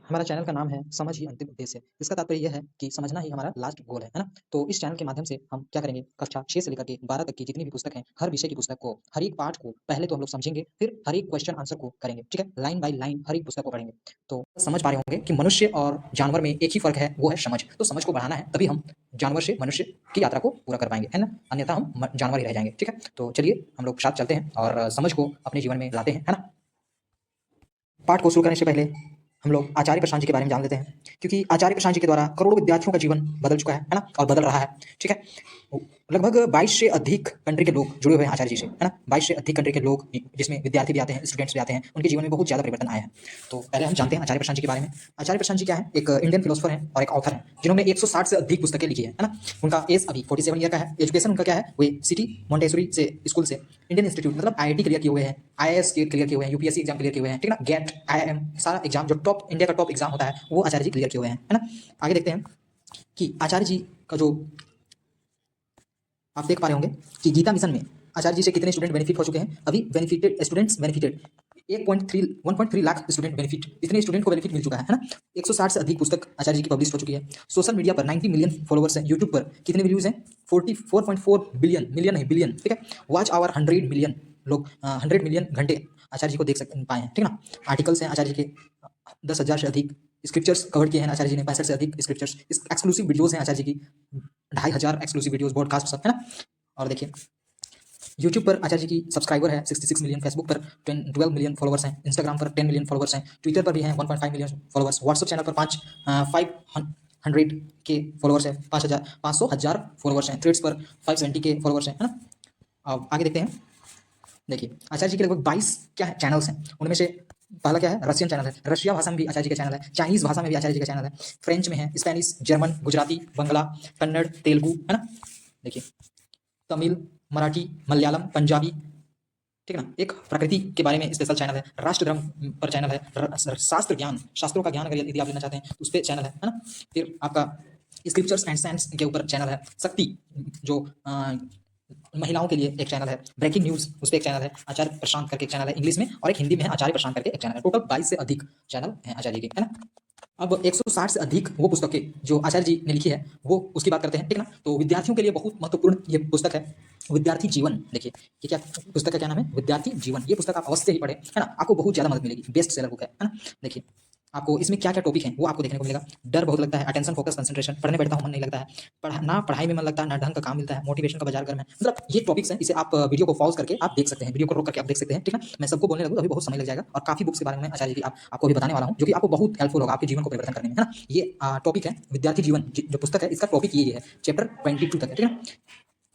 हमारा चैनल का नाम है समझ ही अंतिम उद्देश्य। इसका तात्पर्य यह है कि समझना ही हमारा लास्ट गोल है ना? तो इस चैनल के माध्यम से हम क्या करेंगे, कक्षा 6 से लेकर के 12 तक की जितनी भी पुस्तक हैं, हर विषय की पुस्तक को, हर एक पाठ को पहले तो हम लोग समझेंगे, फिर हर एक क्वेश्चन आंसर को करेंगे, ठीक है? लाइन बाय लाइन हर एक पुस्तक को पढ़ेंगे। तो समझ पा रहे होंगे कि मनुष्य और जानवर में एक ही फ़र्क है, वो है समझ। तो समझ को बढ़ाना है, तभी हम जानवर से मनुष्य की यात्रा को पूरा कर पाएँगे, है ना? अन्यथा हम जानवर ही रह जाएँगे, ठीक है? तो चलिए हम लोग साथ चलते हैं और समझ को अपने जीवन में लाते हैं, है ना? पाठ को शुरू करने से पहले हम लोग आचार्य प्रशांत जी के बारे में जान लेते हैं, क्योंकि आचार्य प्रशांत जी के द्वारा करोड़ों विद्यार्थियों का जीवन बदल चुका है ना? और बदल रहा है, ठीक है? लगभग 22 से अधिक कंट्री के लोग जुड़े हुए हैं आचार्य जी से, है ना? 22 से अधिक कंट्री के लोग, जिसमें विद्यार्थी भी आते हैं, स्टूडेंट्स भी आते हैं, उनके जीवन में बहुत ज़्यादा परिवर्तन आया है। तो पहले हम जानते हैं आचार्य प्रशांत जी के बारे में। आचार्य प्रशांत जी क्या है? एक इंडियन फिलोसोफर हैं और एक ऑथर हैं, जिन्होंने 160 से अधिक पुस्तकें लिखी है ना? उनका एज अभी 47 ईयर का है। एजुकेशन उनका क्या है? वे सिटी मॉन्टेसरी से स्कूल से इंडियन इंस्टीट्यूट मतलब आईआईटी क्लियर किए हुए हैं, आईएएस क्लियर किए हुए हैं, यूपीएससी एग्जाम क्लियर किए हुए हैं, ठीक है ना? गेट, आईआईएम सारा एग्जाम जो टॉप इंडिया का टॉप एग्जाम होता है, वो आचार्य जी क्लियर किए हुए हैं, है ना? आगे देखते हैं कि आचार्य जी का जो आप देख पा रहे होंगे कि गीता मिशन में आचार्य जी से कितने स्टूडेंट बेनिफिट हो चुके हैं। अभी benefited students benefited 1.3 lakh student benefit, इतने स्टूडेंट को बेनिफिट मिल चुका है ना? 160 से अधिक पुस्तक आचार्य जी की पब्लिश हो चुकी है। सोशल मीडिया पर 90 मिलियन फॉलोवर्स हैं। यूट्यूब पर कितने व्यूज हैं? 44.4 बिलियन, मिलियन नहीं बिलियन, ठीक है? वॉच आवर 100 मिलियन लोग, 100 मिलियन घंटे आचार्य जी को देख सकते पाए हैं, ठीक है ना? आर्टिकल्स हैं आचार्य जी के 10,000 से अधिक, स्क्रिप्चर्स कवर किए हैं आचार्य जी ने 65 से अधिक स्क्रिप्चर्स, एक्सक्लूसिव वीडियोस हैं आचार्य जी की 2,500 एक्सक्लूसिव वीडियोस, पॉडकास्ट सब, है ना? और देखिए यूट्यूब पर आचार्य जी की सब्सक्राइबर है 66 मिलियन, फेसबुक पर 12 मिलियन फॉलोवर्स हैं, इंस्टाग्राम पर 10 मिलियन फॉलोवर्स हैं, ट्विटर पर भी हैं 1.5 मिलियन फॉलोवर्स, व्हाट्सएप चैनल पर 500 के फॉलोवर्स है, 500,000 फॉलोवर्स हैं, थ्रेड्स पर 570 के फॉलोवर्स हैं, है ना? अब आगे देखते हैं। देखिए आचार्य जी के लगभग 22 क्या है चैनल्स हैं, उनमें से पहला क्या है? रशियन चैनल है, रशिया भाषा में भी आचार्य जी का चैनल है, चाइनीज भाषा में भी आचार्य जी का चैनल है, फ्रेंच में है, स्पेनिश, जर्मन, गुजराती, बंगला, कन्नड़, तेलुगु, है ना? देखिए तमिल, मराठी, मलयालम, पंजाबी, ठीक है ना? एक प्रकृति के बारे में स्पेशल चैनल है, राष्ट्र धर्म पर चैनल है, शास्त्र ज्ञान, शास्त्रों का ज्ञान अगर यदि आप लेना चाहते हैं तो उस पर चैनल है ना? फिर आपका स्क्रिप्चर्स एंड साइंस के ऊपर चैनल है, शक्ति जो महिलाओं के लिए एक चैनल है, ब्रेकिंग न्यूज उस पर एक चैनल है, आचार्य प्रशांत करके एक चैनल है इंग्लिश में, और एक हिंदी में है आचार्य प्रशांत करके एक चैनल है। टोटल 22 से अधिक चैनल हैं आचार्य के, है ना? अब 160 से अधिक वो पुस्तकें जो आचार्य जी ने लिखी है, वो उसकी बात करते हैं, ठीक है ना? तो विद्यार्थियों के लिए बहुत महत्वपूर्ण ये पुस्तक है, विद्यार्थी जीवन। देखिए ये क्या पुस्तक का क्या नाम है? विद्यार्थी जीवन। ये पुस्तक आप अवश्य ही पढ़ें, है ना? आपको बहुत ज़्यादा मदद मिलेगी, बेस्ट सेलर बुक है ना? देखिए आपको इसमें क्या क्या टॉपिक हैं वो आपको देखने को मिलेगा। डर बहुत लगता है, अटेंशन, फोकस, कंसंट्रेशन, पढ़ने बैठता हूँ मन नहीं लगता है, ना पढ़ाई में मन लगता है, ना ढंग का काम मिलता है, मोटिवेशन का बाजार गर्म है, मतलब ये टॉपिक्स हैं। इसे आप वीडियो को पॉज करके आप देख सकते हैं, वीडियो को रोक करके आप देख सकते हैं, ठीक है? मैं सबको बोलने लगूँ तो अभी बहुत समय लग जाएगा, और काफ़ी बुक्स के बारे में आचार्य जी की आपको अभी बताने वाला हूँ, जो कि आपको बहुत हेल्पफुल होगा आपके जीवन को परिवर्तन करने में, है ना? ये टॉपिक है विद्यार्थी जीवन, जो पुस्तक है इसका टॉपिक ये है, चैप्टर 22 तक है, ठीक है?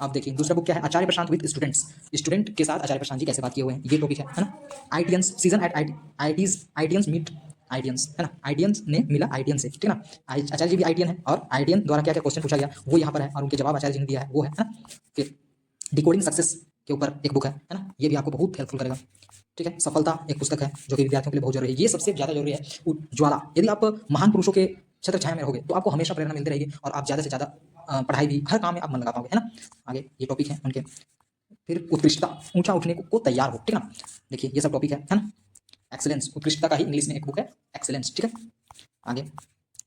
आप देखिए दूसरा बुक क्या है? आचार्य प्रशांत विद स्टूडेंट्स, स्टूडेंट के साथ आचार्य प्रशांत जी कैसे बात किए हुए हैं, ये टॉपिक है ना? आईटीएंस सीजन एट आईटीएंस मीट आईटीएंस, है ना? आईटीएंस ने मिला आईटीएन से, ठीक है ना? आचार्य जी भी आईटीएन है, और आईटीएन द्वारा क्या क्या क्वेश्चन पूछा गया वो यहाँ पर है, और उनके जवाब आचार्य जी ने दिया है, वो है ना? फिर डिकोडिंग सक्सेस के ऊपर एक बुक है ना? ये भी आपको बहुत हेल्पफुल करेगा, ठीक है? सफलता एक पुस्तक है जो कि विद्यार्थियों के लिए बहुत जरूरी है, ये सबसे ज्यादा जरूरी है। ज्वाला, यदि आप महान पुरुषों के छत्र छाया में रहोगे तो आपको हमेशा प्रेरणा मिलती रहेगी, और आप ज्यादा से ज्यादा पढ़ाई भी, हर काम में आप मन लगा पाओगे, है ना? आगे ये टॉपिक है उनके। फिर उत्कृष्टता, ऊंचा उठने को तैयार हो, ठीक है ना? देखिए ये सब टॉपिक है ना? एक्सीलेंस, उत्कृष्टता का ही इंग्लिश में एक बुक है, एक्सीलेंस, ठीक है? आगे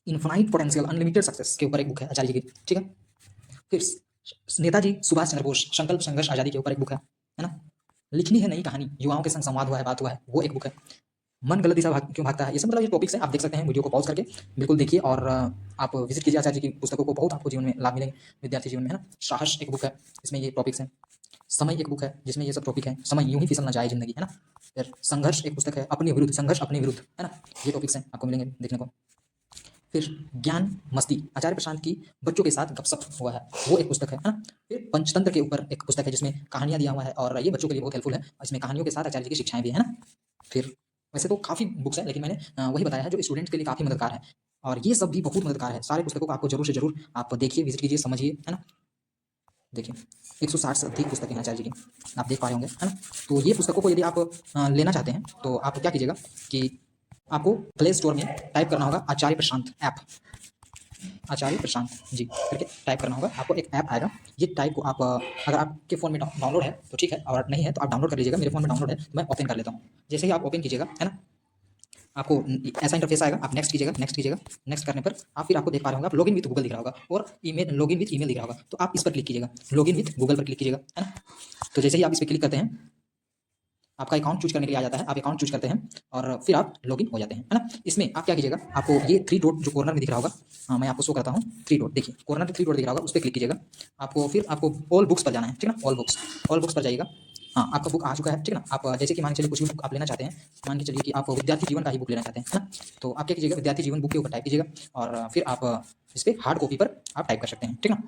इन्फाइनाइट पोटेंशियल अनलिमिटेड सक्सेस के ऊपर एक बुक है आचार्य जी की, ठीक है? फिर नेताजी सुभाष चंद्र बोस संकल्प संघर्ष आजादी के ऊपर एक बुक है ना? लिखनी है नई कहानी, युवाओं के संग संवाद हुआ है, बात हुआ है, वो एक बुक है। मन गलत दिशा क्यों भागता है, ये सब मतलब ये टॉपिक्स हैं, आप देख सकते हैं, वीडियो को पॉज करके बिल्कुल देखिए, और आप विजिट कीजिए आचार्य जी की पुस्तकों को, बहुत आपको जीवन में लाभ मिलेंगे विद्यार्थी जीवन में, है ना? साहस एक बुक है, इसमें ये टॉपिक्स हैं। समय एक बुक है जिसमें ये सब टॉपिक है, समय यूं ही फिसल ना जाए जिंदगी, है ना? फिर संघर्ष एक पुस्तक है, अपने विरुद्ध, संघर्ष अपने विरुद्ध, है ना? ये टॉपिक्स हैं आपको मिलेंगे देखने को। फिर ज्ञान मस्ती, आचार्य प्रशांत की बच्चों के साथ गपशप हुआ है, वो एक पुस्तक है ना? फिर पंचतंत्र के ऊपर एक पुस्तक है जिसमें कहानियां दिया हुआ है, और ये बच्चों के लिए बहुत हेल्पफुल है, इसमें कहानियों के साथ आचार्य जी की शिक्षाएं भी है ना? फिर वैसे तो काफ़ी बुक्स है, लेकिन मैंने वही बताया है जो स्टूडेंट्स के लिए काफ़ी मददगार है, और ये सब भी बहुत मददगार है। सारे पुस्तकों को आपको जरूर से जरूर आप देखिए, विजिट कीजिए, समझिए, है ना? देखिए 160 से अधिक पुस्तकें हैं आचार्य जी की, आप देख पा रहे होंगे, है ना? तो ये पुस्तकों को यदि आप लेना चाहते हैं तो आप क्या कीजिएगा कि आपको प्ले स्टोर में टाइप करना होगा आचार्य प्रशांत ऐप, आचार्य प्रशांत जी करके टाइप करना होगा, आपको एक ऐप आएगा। ये टाइप को आप अगर आपके फ़ोन में डाउनलोड है तो ठीक है, और नहीं है तो आप डाउनलोड कर लीजिएगा। मेरे फ़ोन में डाउनलोड है तो मैं ओपन कर लेता हूँ। जैसे ही आप ओपन कीजिएगा, है ना, आपको ऐसा इंटरफेस आएगा, आप नेक्स्ट कीजिएगा, नेक्स्ट कीजिएगा। नेक्स्ट करने पर आप फिर आपको देख पा रहे होंगे, आप लॉगिन विद गूगल दिख रहा होगा और ईमेल, लॉगिन विद ईमेल दिख रहा होगा, तो आप इस पर क्लिक कीजिएगा, लॉगिन विद गूगल पर क्लिक कीजिएगा, है ना। तो जैसे ही आप इस पर क्लिक करते हैं, आपका अकाउंट चूज करने के लिए आ जाता है, आप अकाउंट चूज करते हैं और फिर आप लॉगिन हो जाते हैं, है ना। इसमें आप क्या कीजिएगा, आपको ये 3 डॉट जो कॉर्नर में दिख रहा होगा, हाँ मैं आपको शो करता हूँ, 3 डॉट देखिए, कॉर्नर में 3 डॉट दिख रहा होगा, उस पर क्लिक कीजिएगा। आपको फिर आपको ऑल बुक्स पर जाना है, ठीक है ना, ऑल बुक्स पर जाइएगा। हाँ, आपका बुक आ चुका है, ठीक है ना। आप जैसे कि मान के चलिए कुछ भी बुक आप लेना चाहते हैं, मान के चलिए कि आप विद्यार्थी जीवन का ही बुक लेना चाहते हैं, है ना। तो आप क्या कीजिएगा, विद्यार्थी जीवन बुक के ऊपर टाइप कीजिएगा और फिर आप इस पर हार्ड कॉपी पर आप टाइप कर सकते हैं, ठीक है ना।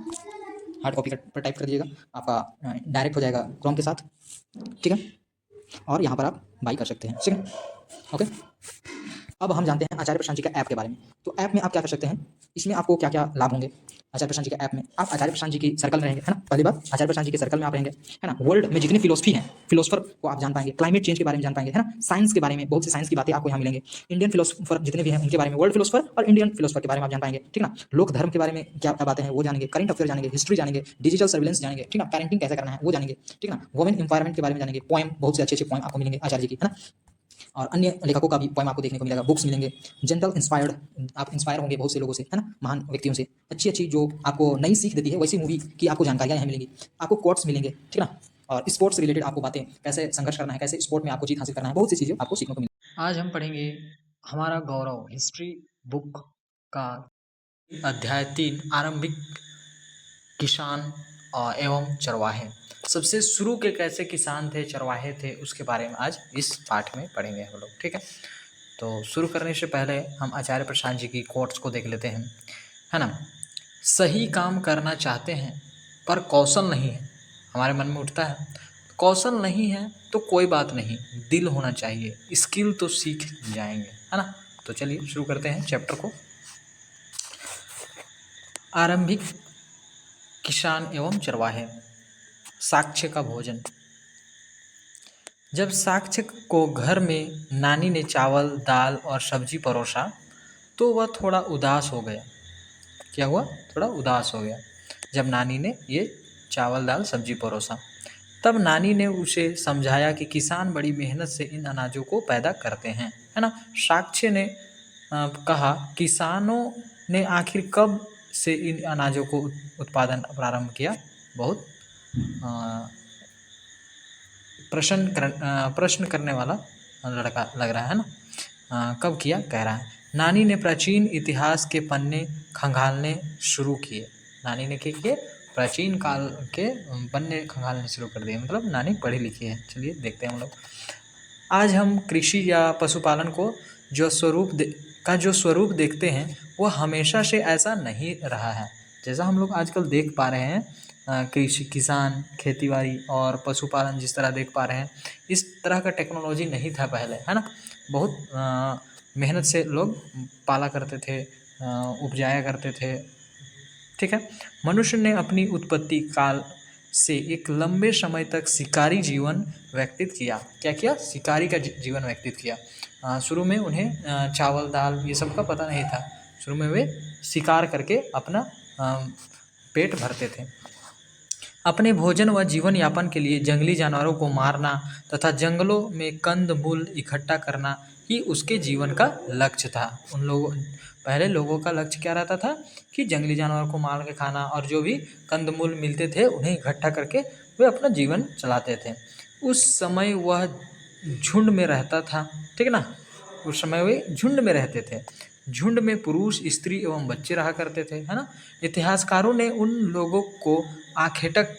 हार्ड कॉपी पर टाइप कर दीजिएगा, आपका डायरेक्ट हो जाएगा क्रोम के साथ, ठीक है। और यहाँ पर आप बाई कर सकते हैं, ठीक है, ओके। अब हम जानते हैं आचार्य प्रशांत जी का ऐप के बारे में। तो ऐप में आप क्या कर सकते हैं, इसमें आपको क्या क्या लाभ होंगे। आचार्य प्रशांत जी के ऐप में आप आचार्य प्रशांत जी की सर्कल में रहेंगे, है ना। पहली बात, आचार्य प्रशांत जी के सर्कल में आप रहेंगे, है ना। वर्ल्ड में जितनी फिलोसफी है, फिलोसफर को आप जान पाएंगे, क्लाइमेट चेंज के बारे में जान पाएंगे, है ना। साइंस के बारे में बहुत सी साइंस की बातें आपको यहाँ मिलेंगे। इंडियन फिलोसफर जितने भी हैं उनके बारे में, वर्ल्ड फिलोसफर और इंडियन फिलोसफर के बारे में आप जान पाएंगे, ठीक है ना। लोक धर्म के बारे में क्या क्या बातें हैं वो जानेंगे, करंट अफेयर जानेंगे, हिस्ट्री जानेंगे, डिजिटल सर्विलेंस जानेंगे, ठीक है ना। पेरेंटिंग कैसे करना है वो जानेंगे, ठीक है ना। वुमेन एम्पावरमेंट के बारे में जानेंगे, पोएम, बहुत से अच्छे अच्छे पोएम आपको मिलेंगे आचार्य जी की, है ना। और अन्य लेखकों का भी पोएम आपको देखने को मिलेगा, बुक्स मिलेंगे। जनरल इंस्पायर्ड, आप इंस्पायर होंगे बहुत से लोगों से, है ना, महान व्यक्तियों से। अच्छी अच्छी जो आपको नई सीख देती है वैसी मूवी की आपको जानकारियाँ यहाँ मिलेंगी, आपको कोट्स मिलेंगे, ठीक है ना। और स्पोर्ट्स से रिलेटेड आपको बातें, कैसे संघर्ष करना है, कैसे स्पोर्ट में आपको जीत हासिल करना है, बहुत सी चीज़ें आपको सीखने को मिलेगी। आज हम पढ़ेंगे हमारा गौरव हिस्ट्री बुक का अध्याय 3 आरंभिक किसान एवं चरवाहे। सबसे शुरू के कैसे किसान थे, चरवाहे थे, उसके बारे में आज इस पाठ में पढ़ेंगे हम लोग, ठीक है। तो शुरू करने से पहले हम आचार्य प्रशांत जी की कोट्स को देख लेते हैं, है ना। सही काम करना चाहते हैं पर कौशल नहीं है, हमारे मन में उठता है। कौशल नहीं है तो कोई बात नहीं, दिल होना चाहिए, स्किल तो सीख जाएंगे, है ना। तो चलिए शुरू करते हैं चैप्टर को। आरंभिक किसान एवं चरवाहे। साक्ष्य का भोजन। जब साक्ष्य को घर में नानी ने चावल, दाल और सब्जी परोसा तो वह थोड़ा उदास हो गया। क्या हुआ? थोड़ा उदास हो गया जब नानी ने ये चावल, दाल, सब्जी परोसा। तब नानी ने उसे समझाया कि किसान बड़ी मेहनत से इन अनाजों को पैदा करते हैं, है ना। साक्ष्य ने कहा, किसानों ने आखिर कब से इन अनाजों को उत्पादन प्रारंभ किया? बहुत प्रश्न करने वाला लड़का लग रहा है ना। कब किया कह रहा है। नानी ने प्राचीन इतिहास के पन्ने खंगालने शुरू किए। नानी ने क्या किए? प्राचीन काल के पन्ने खंगालने शुरू कर दिए, मतलब नानी पढ़ी लिखी है। चलिए देखते हैं हम लोग। आज हम कृषि या पशुपालन को जो स्वरूप देखते हैं वह हमेशा से ऐसा नहीं रहा है। जैसा हम लोग आजकल देख पा रहे हैं, कृषि, किसान, खेतीबाड़ी और पशुपालन जिस तरह देख पा रहे हैं, इस तरह का टेक्नोलॉजी नहीं था पहले, है ना। बहुत मेहनत से लोग पाला करते थे, उपजाया करते थे, ठीक है। मनुष्य ने अपनी उत्पत्ति काल से एक लंबे समय तक शिकारी जीवन व्यतीत किया। क्या किया? शिकारी का जीवन व्यतीत किया। शुरू में उन्हें चावल, दाल ये सब का पता नहीं था। शुरू में वे शिकार करके अपना पेट भरते थे। अपने भोजन व जीवन यापन के लिए जंगली जानवरों को मारना तथा जंगलों में कंद मूल इकट्ठा करना ही उसके जीवन का लक्ष्य था। पहले लोगों का लक्ष्य क्या रहता था कि जंगली जानवरों को मार के खाना और जो भी कंदमूल मिलते थे उन्हें इकट्ठा करके वे अपना जीवन चलाते थे। उस समय वह झुंड में रहता था, ठीक है ना। उस समय वे झुंड में रहते थे। झुंड में पुरुष, स्त्री एवं बच्चे रहा करते थे, है ना। इतिहासकारों ने उन लोगों को आखेटक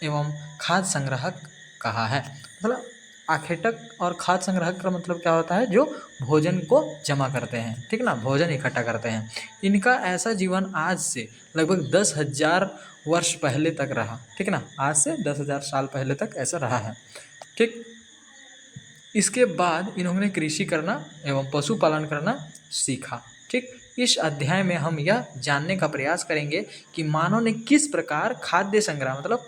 एवं खाद्य संग्राहक कहा है। मतलब आखेटक और खाद्य संग्राहक का मतलब क्या होता है? जो भोजन को जमा करते हैं, ठीक ना, भोजन इकट्ठा करते हैं। इनका ऐसा जीवन आज से लगभग 10,000 वर्ष पहले तक रहा, ठीक ना। आज से 10,000 साल पहले तक ऐसा रहा है, ठीक। इसके बाद इन्होंने कृषि करना एवं पशुपालन करना सीखा, ठीक। इस अध्याय में हम यह जानने का प्रयास करेंगे कि मानव ने किस प्रकार खाद्य संग्रह, मतलब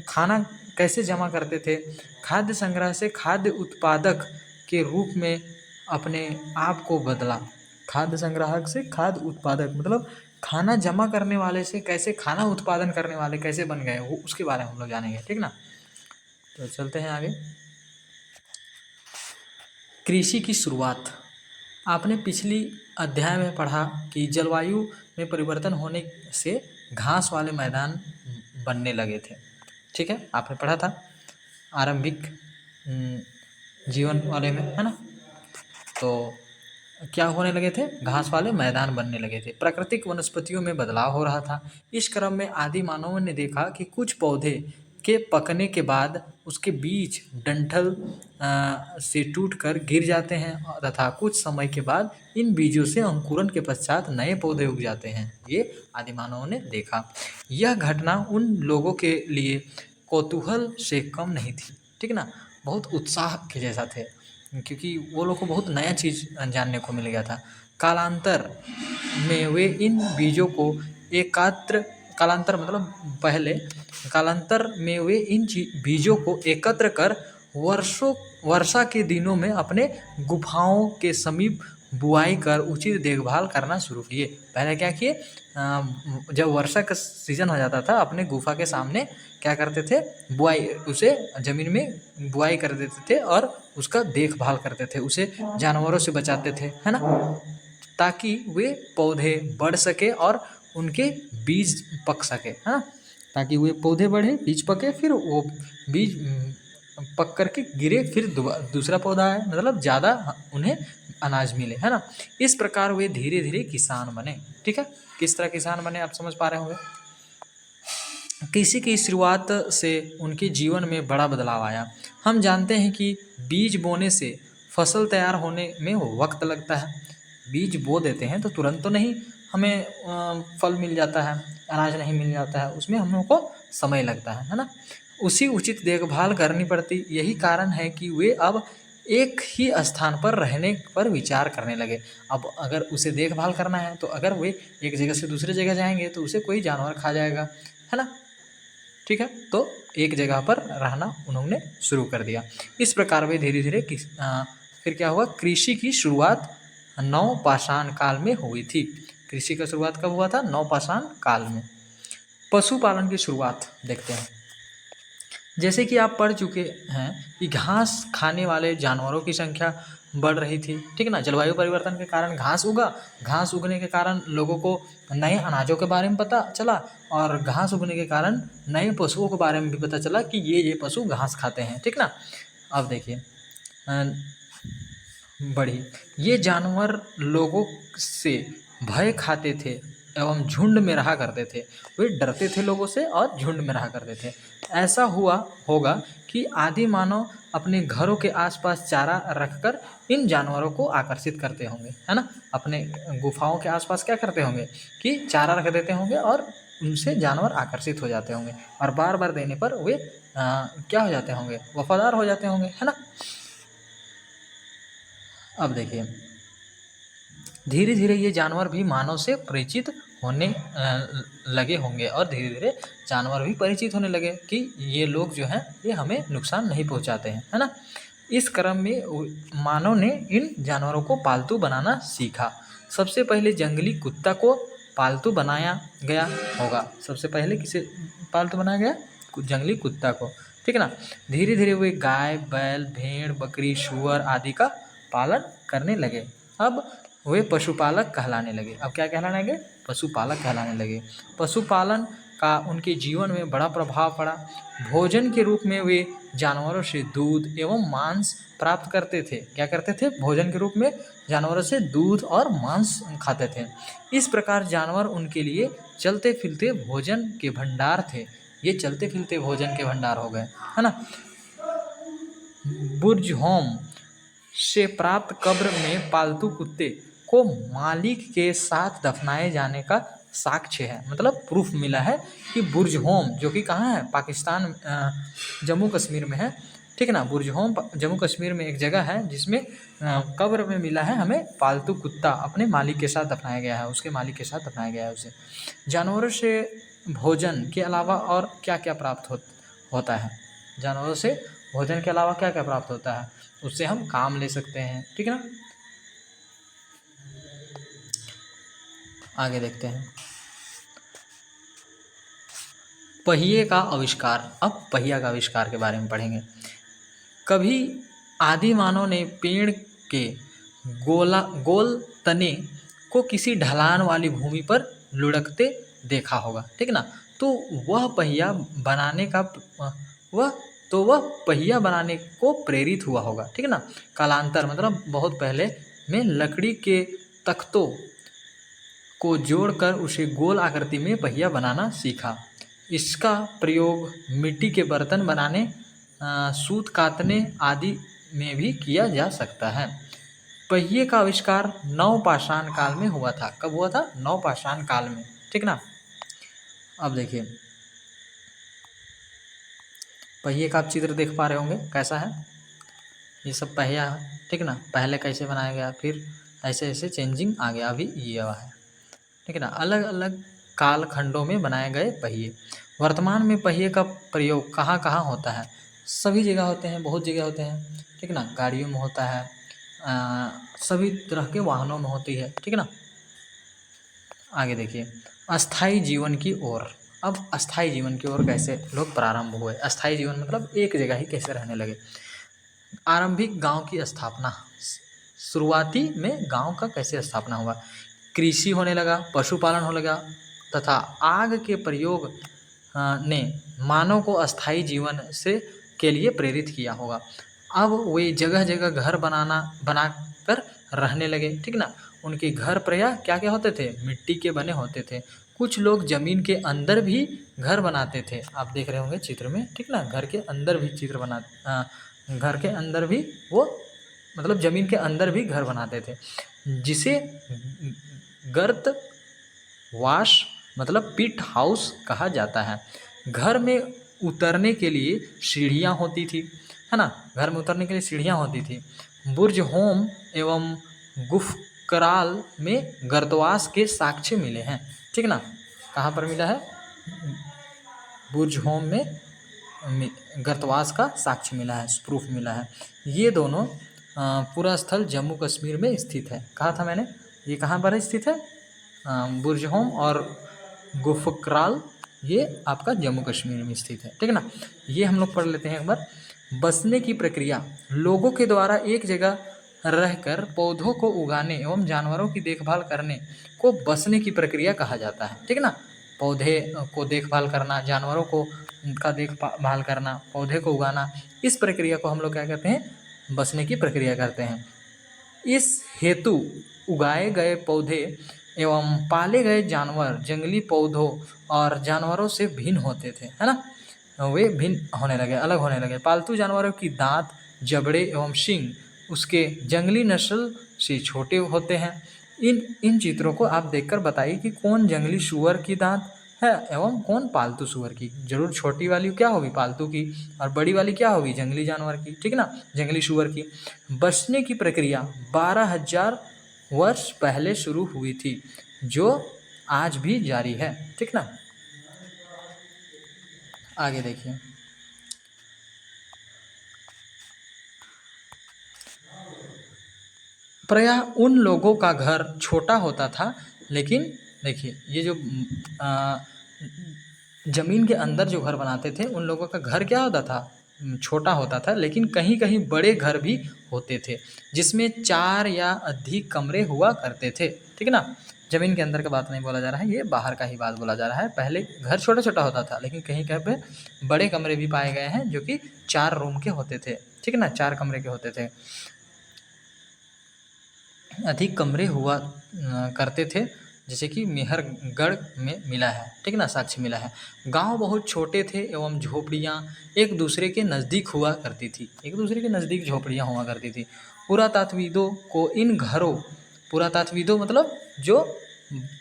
खाना कैसे जमा करते थे। खाद्य संग्रह से खाद्य उत्पादक के रूप में अपने आप को बदला। खाद्य संग्राहक से खाद्य उत्पादक, मतलब खाना जमा करने वाले से कैसे खाना उत्पादन करने वाले कैसे बन गए, वो उसके बारे में हम लोग जानेंगे, ठीक ना। तो चलते हैं आगे। कृषि की शुरुआत। आपने पिछली अध्याय में पढ़ा कि जलवायु में परिवर्तन होने से घास वाले मैदान बनने लगे थे। ठीक है, आपने पढ़ा था आरंभिक जीवन वाले में, है ना। तो क्या होने लगे थे, घास वाले मैदान बनने लगे थे, प्राकृतिक वनस्पतियों में बदलाव हो रहा था। इस क्रम में आदि मानवों ने देखा कि कुछ पौधे के पकने के बाद उसके बीज डंठल से टूटकर गिर जाते हैं तथा कुछ समय के बाद इन बीजों से अंकुरन के पश्चात नए पौधे उग जाते हैं। ये आदि मानवों ने देखा। यह घटना उन लोगों के लिए कौतूहल से कम नहीं थी, ठीक ना, बहुत उत्साह के जैसा थे, क्योंकि वो लोग को बहुत नया चीज़ जानने को मिल गया था। कालांतर में वे इन बीजों को एकत्र कालांतर मतलब पहले कालांतर में वे इन बीजों को एकत्र कर वर्षा के दिनों में अपने गुफाओं के समीप बुआई कर उचित देखभाल करना शुरू किए। पहले क्या किए, जब वर्षा का सीजन हो जाता था अपने गुफा के सामने क्या करते थे, बुआई, उसे ज़मीन में बुआई कर देते थे और उसका देखभाल करते थे, उसे जानवरों से बचाते थे, है ना, ताकि वे पौधे बढ़ सके और उनके बीज पक सके, है ना, ताकि वे पौधे बढ़े, बीज पके, फिर वो बीज पक करके गिरे, फिर दूसरा पौधा आए, मतलब ज़्यादा उन्हें अनाज मिले, है ना। इस प्रकार वे धीरे धीरे किसान बने। ठीक है, किस तरह किसान बने आप समझ पा रहे होंगे। कृषि की शुरुआत से उनके जीवन में बड़ा बदलाव आया। हम जानते हैं कि बीज बोने से फसल तैयार होने में वक्त लगता है। बीज बो देते हैं तो तुरंत तो नहीं हमें फल मिल जाता है, अनाज नहीं मिल जाता है, उसमें हम लोग को समय लगता है ना। उसी उचित देखभाल करनी पड़ती। यही कारण है कि वे अब एक ही स्थान पर रहने पर विचार करने लगे। अब अगर उसे देखभाल करना है तो अगर वे एक जगह से दूसरी जगह जाएंगे तो उसे कोई जानवर खा जाएगा, है ना। ठीक है, तो एक जगह पर रहना उन्होंने शुरू कर दिया। इस प्रकार वे धीरे धीरे फिर क्या हुआ, कृषि की शुरुआत नवपाषाण काल में हुई थी। कृषि का शुरुआत कब हुआ था, नवपाषाण काल में। पशुपालन की शुरुआत देखते हैं। जैसे कि आप पढ़ चुके हैं कि घास खाने वाले जानवरों की संख्या बढ़ रही थी, ठीक है ना। जलवायु परिवर्तन के कारण घास उगा, घास उगने के कारण लोगों को नए अनाजों के बारे में पता चला और घास उगने के कारण नए पशुओं के बारे में भी पता चला कि ये पशु घास खाते हैं, ठीक ना। अब देखिए बढ़ी, ये जानवर लोगों से भय खाते थे एवं झुंड में रहा करते थे। वे डरते थे लोगों से और झुंड में रहा करते थे। ऐसा हुआ होगा कि आदि मानव अपने घरों के आसपास चारा रखकर इन जानवरों को आकर्षित करते होंगे, है ना। अपने गुफाओं के आसपास क्या करते होंगे कि चारा रख देते होंगे और उनसे जानवर आकर्षित हो जाते होंगे और बार बार देने पर वे क्या हो जाते होंगे, वफादार हो जाते होंगे, है ना। अब देखिए धीरे धीरे ये जानवर भी मानव से परिचित होने लगे होंगे और धीरे धीरे जानवर भी परिचित होने लगे कि ये लोग जो हैं ये हमें नुकसान नहीं पहुंचाते हैं, है ना। इस क्रम में मानव ने इन जानवरों को पालतू बनाना सीखा। सबसे पहले जंगली कुत्ता को पालतू बनाया गया होगा। सबसे पहले किसे पालतू बनाया गया, जंगली कुत्ता को, ठीक है ना। धीरे धीरे वे गाय, बैल, भेड़, बकरी, सूअर आदि का पालन करने लगे। अब वे पशुपालक कहलाने लगे। अब क्या कहलाने लगे, पशुपालक कहलाने लगे। पशुपालन का उनके जीवन में बड़ा प्रभाव पड़ा। भोजन के रूप में वे जानवरों से दूध एवं मांस प्राप्त करते थे। क्या करते थे, भोजन के रूप में जानवरों से दूध और मांस खाते थे। इस प्रकार जानवर उनके लिए चलते फिरते भोजन के भंडार थे। ये चलते फिरते भोजन के भंडार हो गए, है ना। बुर्जहोम से प्राप्त कब्र में पालतू कुत्ते को मालिक के साथ दफनाए जाने का साक्ष्य है, मतलब प्रूफ मिला है कि बुर्जहोम, जो कि कहाँ है, पाकिस्तान जम्मू कश्मीर में है, ठीक है ना। बुर्जहोम जम्मू कश्मीर में एक जगह है जिसमें कब्र में मिला है हमें पालतू कुत्ता, अपने मालिक के साथ दफनाया गया है, उसके मालिक के साथ दफनाया गया है उसे। जानवरों से भोजन के अलावा और क्या क्या प्राप्त होता है, जानवरों से भोजन के अलावा क्या क्या प्राप्त होता है, उससे हम काम ले सकते हैं, ठीक है ना। आगे देखते हैं पहिए का आविष्कार। अब पहिया का आविष्कार के बारे में पढ़ेंगे। कभी आदि मानव ने पेड़ के गोल तने को किसी ढलान वाली भूमि पर लुढ़कते देखा होगा, ठीक ना। तो वह पहिया बनाने का वह पहिया बनाने को प्रेरित हुआ होगा, ठीक ना। कालांतर मतलब बहुत पहले में लकड़ी के तख्तों को जोड़कर उसे गोल आकृति में पहिया बनाना सीखा। इसका प्रयोग मिट्टी के बर्तन बनाने, सूत कातने आदि में भी किया जा सकता है। पहिए का आविष्कार नवपाषाण काल में हुआ था। कब हुआ था? नवपाषाण काल में, ठीक ना। अब देखिए पहिए का आप चित्र देख पा रहे होंगे कैसा है। ये सब पहिया है, ठीक ना। पहले कैसे बनाया गया, फिर ऐसे ऐसे चेंजिंग आ गया, अभी ये हुआ है, ठीक है ना। अलग अलग कालखंडों में बनाए गए पहिए। वर्तमान में पहिए का प्रयोग कहाँ कहाँ होता है? सभी जगह होते हैं, बहुत जगह होते हैं, ठीक ना। गाड़ियों में होता है, सभी तरह के वाहनों में होती है, ठीक है ना। आगे देखिए अस्थाई जीवन की ओर। अब अस्थाई जीवन की ओर कैसे लोग प्रारंभ हुए? अस्थाई जीवन मतलब एक जगह ही कैसे रहने लगे। आरंभिक गांव की स्थापना, शुरुआती में गांव का कैसे स्थापना हुआ। कृषि होने लगा, पशुपालन होने लगा तथा आग के प्रयोग ने मानव को अस्थाई जीवन से के लिए प्रेरित किया होगा। अब वे जगह जगह घर बनाकर रहने लगे, ठीक ना। उनके घर प्रायः क्या क्या होते थे? मिट्टी के बने होते थे। कुछ लोग जमीन के अंदर भी घर बनाते थे, आप देख रहे होंगे चित्र में, ठीक ना। घर के अंदर भी घर के अंदर भी वो मतलब जमीन के अंदर भी घर बनाते थे, जिसे गर्त वाश मतलब पिट हाउस कहा जाता है। घर में उतरने के लिए सीढ़ियाँ होती थी, है ना। घर में उतरने के लिए सीढ़ियाँ होती थी। बुर्ज होम एवं गुफकराल में गर्तवास के साक्ष्य मिले हैं, ठीक ना। कहाँ पर मिला है? बुर्ज होम में गर्तवास का साक्ष्य मिला है, प्रूफ मिला है। ये दोनों पूरा स्थल जम्मू कश्मीर में स्थित है। कहा था मैंने, ये कहाँ पर स्थित है? बुर्ज होम और गुफकराल, ये आपका जम्मू कश्मीर में स्थित है, ठीक है ना। ये हम लोग पढ़ लेते हैं एक बार। बसने की प्रक्रिया, लोगों के द्वारा एक जगह रहकर पौधों को उगाने एवं जानवरों की देखभाल करने को बसने की प्रक्रिया कहा जाता है, ठीक है ना। पौधे को देखभाल करना, जानवरों को उनका देखभाल करना, पौधे को उगाना, इस प्रक्रिया को हम लोग क्या कहते हैं? बसने की प्रक्रिया करते हैं। इस हेतु उगाए गए पौधे एवं पाले गए जानवर जंगली पौधों और जानवरों से भिन्न होते थे, है ना। वे भिन्न होने लगे, अलग होने लगे। पालतू जानवरों की दांत, जबड़े एवं सींग उसके जंगली नस्ल से छोटे होते हैं। इन चित्रों को आप देखकर बताइए कि कौन जंगली सूअर की दांत है एवं कौन पालतू सूअर की। जरूर छोटी वाली क्या होगी? पालतू की, और बड़ी वाली क्या होगी? जंगली जानवर की, ठीक है ना, जंगली सूअर की। बसने की प्रक्रिया 12,000 वर्ष पहले शुरू हुई थी, जो आज भी जारी है, ठीक ना। आगे देखिए प्रायः उन लोगों का घर छोटा होता था, लेकिन देखिए ये जो जमीन के अंदर जो घर बनाते थे उन लोगों का घर क्या होता था? छोटा होता था, लेकिन कहीं कहीं बड़े घर भी होते थे जिसमें 4 या अधिक कमरे हुआ करते थे, ठीक है ना। जमीन के अंदर का बात नहीं बोला जा रहा है, ये बाहर का ही बात बोला जा रहा है। पहले घर छोटा छोटा होता था, लेकिन कहीं कहीं पे बड़े कमरे भी पाए गए हैं जो कि 4 रूम के होते थे, ठीक है ना, 4 कमरे के होते थे। अधिक कमरे हुआ करते थे, जैसे कि मेहरगढ़ में मिला है, ठीक ना, साक्ष्य मिला है। गांव बहुत छोटे थे एवं झोपड़ियाँ एक दूसरे के नज़दीक हुआ करती थी, एक दूसरे के नज़दीक झोपड़ियाँ हुआ करती थी। पुरातात्विदों को इन घरों, पुरातात्विदों मतलब जो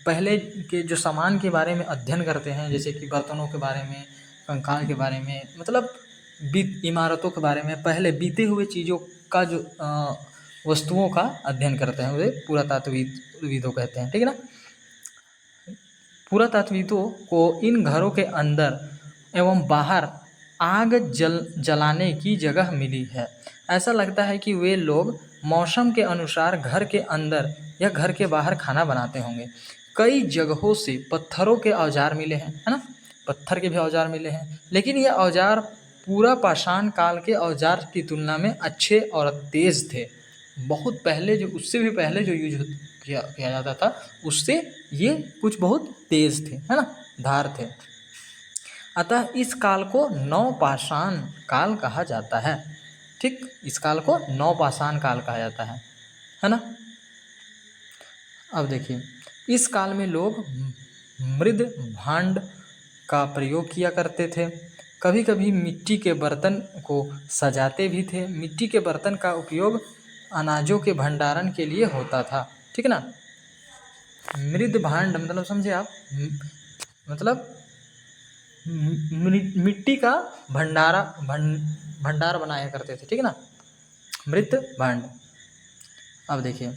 पहले के जो सामान के बारे में अध्ययन करते हैं, जैसे कि बर्तनों के बारे में, कंकाल के बारे में, मतलब इमारतों के बारे में, पहले बीते हुए चीज़ों का जो वस्तुओं का अध्ययन करते हैं, वे पुरातात्विदों कहते हैं, ठीक है ना। पुरातात्विदों को इन घरों के अंदर एवं बाहर आग जलाने की जगह मिली है। ऐसा लगता है कि वे लोग मौसम के अनुसार घर के अंदर या घर के बाहर खाना बनाते होंगे। कई जगहों से पत्थरों के औजार मिले हैं, है ना, पत्थर के भी औजार मिले हैं, लेकिन ये औजार पूरा पाषाण काल के औजार की तुलना में अच्छे और तेज थे। बहुत पहले जो उससे भी पहले जो यूज किया जाता था उससे ये कुछ बहुत तेज थे, है ना, धार थे। अतः इस काल को नवपाषाण काल कहा जाता है। ठीक, इस काल को नवपाषाण काल कहा जाता है ना। अब देखिए, इस काल में लोग मृद भांड का प्रयोग किया करते थे। कभी कभी मिट्टी के बर्तन को सजाते भी थे। मिट्टी के बर्तन का उपयोग अनाजों के भंडारण के लिए होता था। ठीक है ना। मृद भांड मतलब समझे आप, मतलब मिट्टी का भंडार बनाया करते थे। ठीक है ना, मृत भांड। अब देखिए,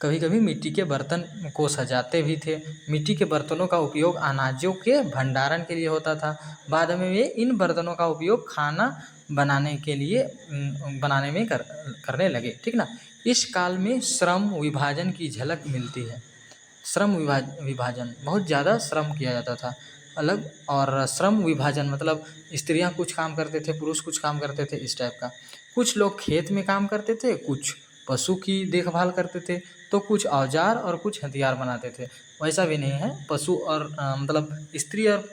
कभी कभी मिट्टी के बर्तन को सजाते भी थे। मिट्टी के बर्तनों का उपयोग अनाजों के भंडारण के लिए होता था। बाद में वे इन बर्तनों का उपयोग खाना बनाने के लिए बनाने में करने लगे। ठीक ना। इस काल में श्रम विभाजन की झलक मिलती है। श्रम विभाजन, बहुत ज़्यादा श्रम किया जाता था अलग। और श्रम विभाजन मतलब स्त्रियां कुछ काम करते थे, पुरुष कुछ काम करते थे, इस टाइप का। कुछ लोग खेत में काम करते थे, कुछ पशु की देखभाल करते थे, तो कुछ औजार और कुछ हथियार बनाते थे। वैसा भी नहीं है, पशु और मतलब स्त्री और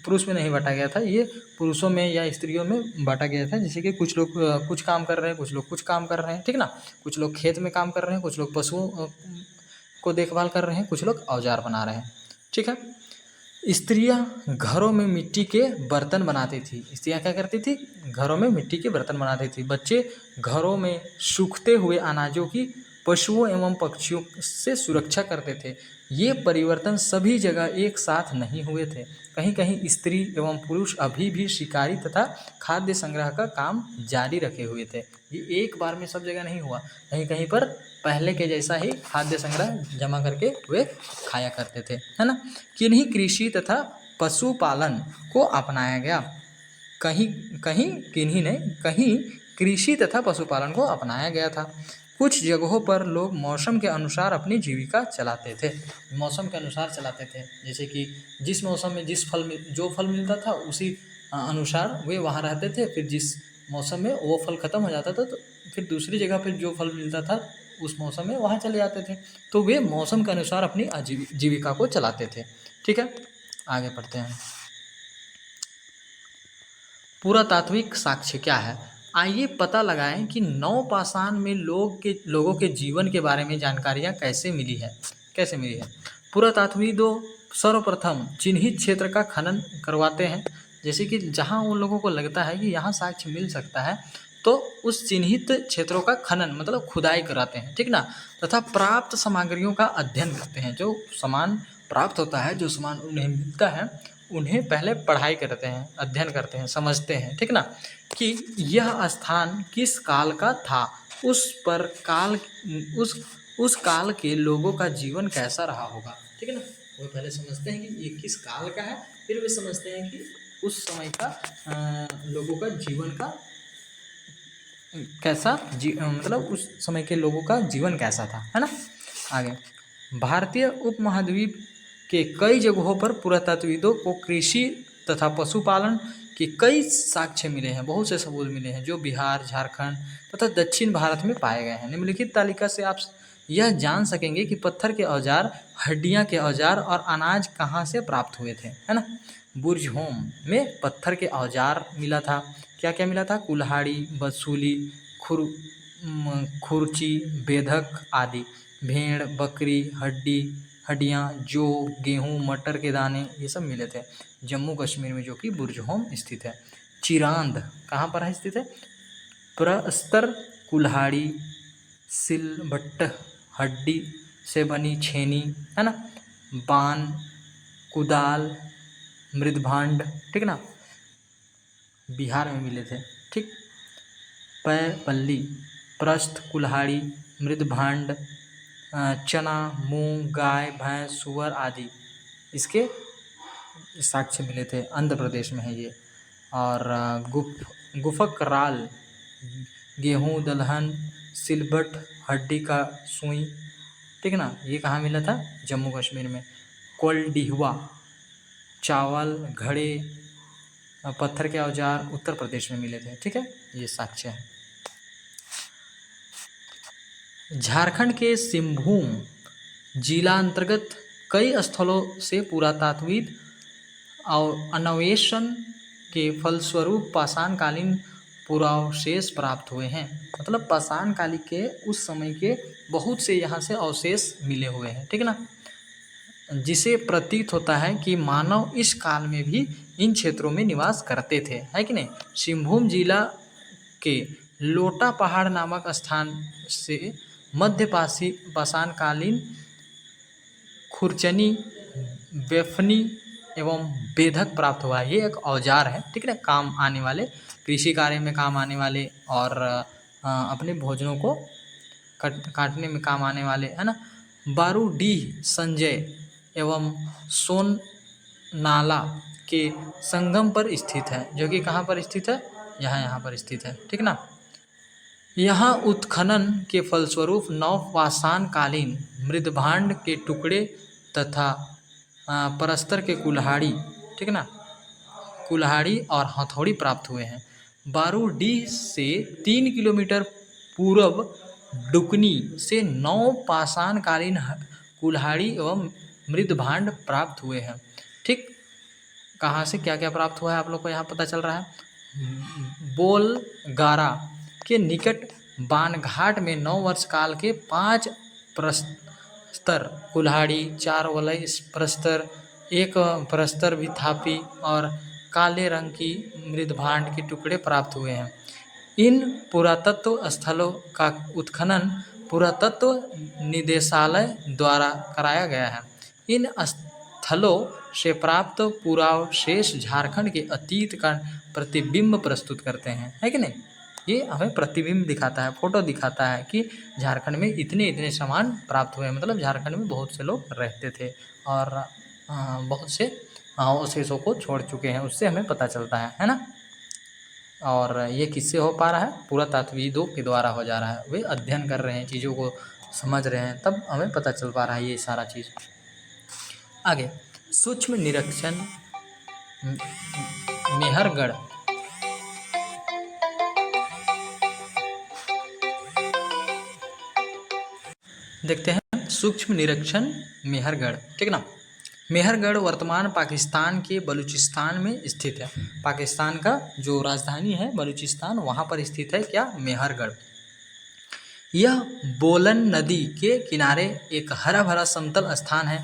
पुरुष में नहीं बांटा गया था, ये पुरुषों में या स्त्रियों में बांटा गया था। जैसे कि कुछ लोग कुछ काम कर रहे हैं, कुछ लोग कुछ काम कर रहे हैं। ठीक ना। कुछ लोग खेत में काम कर रहे हैं, कुछ लोग पशुओं को देखभाल कर रहे हैं, कुछ लोग औजार बना रहे हैं। ठीक है। स्त्रियां घरों में मिट्टी के बर्तन बनाती थी। स्त्रियां क्या करती थी? घरों में मिट्टी के बर्तन बनाती थी। बच्चे घरों में सूखते हुए अनाजों की पशुओं एवं पक्षियों से सुरक्षा करते थे। ये परिवर्तन सभी जगह एक साथ नहीं हुए थे। कहीं कहीं स्त्री एवं पुरुष अभी भी शिकारी तथा खाद्य संग्रह का काम जारी रखे हुए थे। ये एक बार में सब जगह नहीं हुआ, कहीं कहीं पर पहले के जैसा ही खाद्य संग्रह जमा करके वे खाया करते थे, है ना। किन्हीं कृषि तथा पशुपालन को अपनाया गया। कहीं कहीं किन्हीं ने कहीं कृषि तथा पशुपालन को अपनाया गया था। कुछ जगहों पर लोग मौसम के अनुसार अपनी जीविका चलाते थे। मौसम के अनुसार चलाते थे, जैसे कि जिस मौसम में जो फल मिलता था उसी अनुसार वे वहाँ रहते थे। फिर जिस मौसम में वो फल खत्म हो जाता था तो फिर दूसरी जगह पर जो फल मिलता था उस मौसम में वहाँ चले जाते थे। तो वे मौसम के अनुसार अपनी जीविका को चलाते थे। ठीक है, आगे पढ़ते हैं। पुरातात्विक साक्ष्य क्या है? आइए पता लगाएं कि नवपाषाण में लोगों के जीवन के बारे में जानकारियां कैसे मिली है। पुरातात्विदों सर्वप्रथम चिन्हित क्षेत्र का खनन करवाते हैं। जैसे कि जहां उन लोगों को लगता है कि यहाँ साक्ष्य मिल सकता है तो उस चिन्हित क्षेत्रों का खनन मतलब खुदाई कराते हैं। ठीक ना। तथा प्राप्त सामग्रियों का अध्ययन करते हैं। जो सामान प्राप्त होता है, जो सामान उन्हें मिलता है, उन्हें पहले पढ़ाई करते हैं, अध्ययन करते हैं, समझते हैं। ठीक ना। कि यह स्थान किस काल का था, उस काल के लोगों का जीवन कैसा रहा होगा। ठीक है ना। वो पहले समझते हैं कि ये किस काल का है, फिर वे समझते हैं कि उस समय का लोगों का जीवन का कैसा मतलब उस समय के लोगों का जीवन कैसा था, है ना। आगे, भारतीय उपमहाद्वीप के कई जगहों पर पुरातत्वविदों को कृषि तथा पशुपालन के कई साक्ष्य मिले हैं, बहुत से सबूत मिले हैं जो बिहार, झारखंड तथा दक्षिण भारत में पाए गए हैं। निम्नलिखित तालिका से आप यह जान सकेंगे कि पत्थर के औजार, हड्डियां के औजार और अनाज कहाँ से प्राप्त हुए थे, है ना। बुर्जहोम में पत्थर के औजार मिला था। क्या क्या मिला था? कुल्हाड़ी, बसूली, खुरची, बेधक आदि। भेड़, बकरी, हड्डियाँ, जौ, गेहूँ, मटर के दाने, ये सब मिले थे जम्मू कश्मीर में, जो कि बुर्जहोम स्थित है। चिरांद कहाँ पर है स्थित है? प्रस्तर कुल्हाड़ी, सिलबट्ट, हड्डी से बनी छेनी, है ना। बान, कुदाल, मृदभांड, ठीक ना, बिहार में मिले थे। ठीक। पैपल्ली, प्रस्थ, कुल्हाड़ी, मृदभांड, चना, मूंग, गाय, भैंस, सुअर आदि इसके साक्ष्य मिले थे। आंध्र प्रदेश में है ये। और गुफक राल, गेहूँ, दलहन, सिलबट, हड्डी का सुई, ठीक ना, ये कहाँ मिला था? जम्मू कश्मीर में। कोल्डिहवा, चावल, घड़े, पत्थर के औजार उत्तर प्रदेश में मिले थे। ठीक है, ये साक्ष्य है। झारखंड के सिंहभूम जिला अंतर्गत कई स्थलों से पुरातात्विक अन्वेषण के फलस्वरूप पाषाणकालीन पुरावशेष प्राप्त हुए हैं। मतलब पाषाणकाल के उस समय के बहुत से यहाँ से अवशेष मिले हुए हैं, ठीक है ना, जिसे प्रतीत होता है कि मानव इस काल में भी इन क्षेत्रों में निवास करते थे, है कि नहीं। सिंहभूम जिला के लोटा पहाड़ नामक स्थान से मध्य पाषाणकालीन खुरचनी, वेफनी एवं बेधक प्राप्त हुआ है। ये एक औजार है, ठीक है ना, काम आने वाले, कृषि कार्य में काम आने वाले और अपने भोजनों को काटने में काम आने वाले, है ना। बारूडीह संजय एवं सोननाला के संगम पर स्थित है, जो कि कहाँ पर स्थित है, यहाँ पर स्थित है, ठीक ना। यहाँ उत्खनन के फलस्वरूप नवपाषाणकालीन मृदभांड के टुकड़े तथा प्रस्तर के कुल्हाड़ी, ठीक है ना, कुल्हाड़ी और हथौड़ी प्राप्त हुए हैं। बारूडीह से 3 किलोमीटर पूर्व डुकनी से नवपाषाणकालीन कुल्हाड़ी एवं मृदभांड प्राप्त हुए हैं, ठीक। कहाँ से क्या क्या प्राप्त हुआ है आप लोग को यहाँ पता चल रहा है। बोलगारा के निकट बानघाट में 9 वर्ष काल के 5 प्रस्तर कुल्हाड़ी, 4 वलय प्रस्तर, 1 प्रस्तर भी थापी और काले रंग की मृदभांड के टुकड़े प्राप्त हुए हैं। इन पुरातत्व स्थलों का उत्खनन पुरातत्व निदेशालय द्वारा कराया गया है। इन स्थलों से प्राप्त पुरावशेष झारखंड के अतीत का प्रतिबिंब प्रस्तुत करते हैं, है कि नहीं। ये हमें प्रतिबिंब दिखाता है, फोटो दिखाता है कि झारखंड में इतने इतने सामान प्राप्त हुए हैं। मतलब झारखंड में बहुत से लोग रहते थे और बहुत से अवशेषों को छोड़ चुके हैं, उससे हमें पता चलता है ना। और ये किससे हो पा रहा है, पुरातात्विदों के द्वारा हो जा रहा है। वे अध्ययन कर रहे हैं, चीज़ों को समझ रहे हैं, तब हमें पता चल पा रहा है ये सारा चीज़। आगे सूक्ष्म निरीक्षण मेहरगढ़। देखते हैं सूक्ष्म निरीक्षण मेहरगढ़, ठीक ना। मेहरगढ़ वर्तमान पाकिस्तान के बलूचिस्तान में स्थित है। पाकिस्तान का जो राजधानी है बलूचिस्तान, वहाँ पर स्थित है क्या, मेहरगढ़। यह बोलन नदी के किनारे एक हरा भरा समतल स्थान है,